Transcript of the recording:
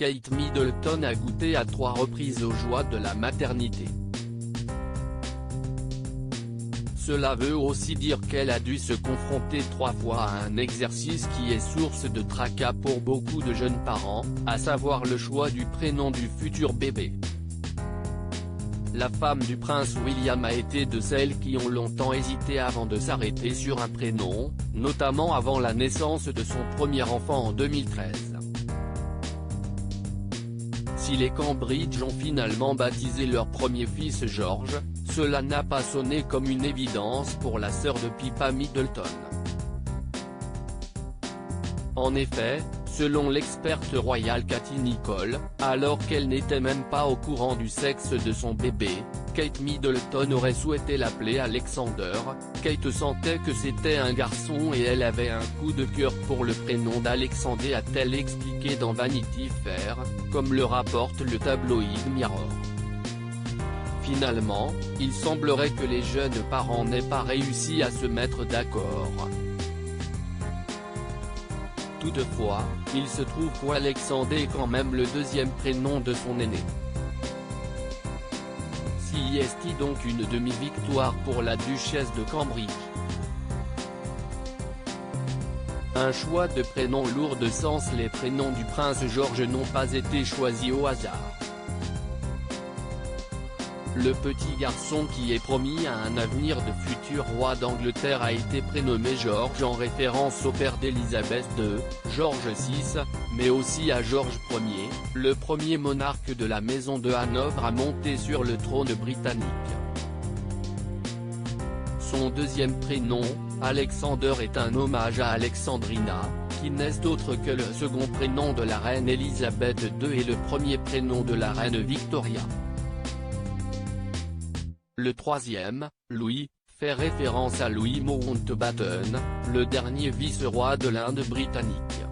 Kate Middleton a goûté à 3 reprises aux joies de la maternité. Cela veut aussi dire qu'elle a dû se confronter 3 fois à un exercice qui est source de tracas pour beaucoup de jeunes parents, à savoir le choix du prénom du futur bébé. La femme du prince William a été de celles qui ont longtemps hésité avant de s'arrêter sur un prénom, notamment avant la naissance de son premier enfant en 2013. Si les Cambridge ont finalement baptisé leur premier fils George, cela n'a pas sonné comme une évidence pour la sœur de Pippa Middleton. En effet, selon l'experte royale Katie Nicholl, alors qu'elle n'était même pas au courant du sexe de son bébé, Kate Middleton aurait souhaité l'appeler Alexander. Kate sentait que c'était un garçon et elle avait un coup de cœur pour le prénom d'Alexander, a-t-elle expliqué dans Vanity Fair, comme le rapporte le tabloïd Mirror. Finalement, il semblerait que les jeunes parents n'aient pas réussi à se mettre d'accord. Toutefois, il se trouve qu'Alexander est quand même le deuxième prénom de son aîné. Si est donc une demi-victoire pour la duchesse de Cambridge. Un choix de prénom lourd de sens. Les prénoms du prince George n'ont pas été choisis au hasard. Le petit garçon qui est promis à un avenir de futur roi d'Angleterre a été prénommé George en référence au père d'Élisabeth II, George VI, mais aussi à George Ier, le premier monarque de la maison de Hanovre à monter sur le trône britannique. Son deuxième prénom, Alexander, est un hommage à Alexandrina, qui n'est autre que le second prénom de la reine Élisabeth II et le premier prénom de la reine Victoria. Le troisième, Louis, fait référence à Louis Mountbatten, le dernier vice-roi de l'Inde britannique.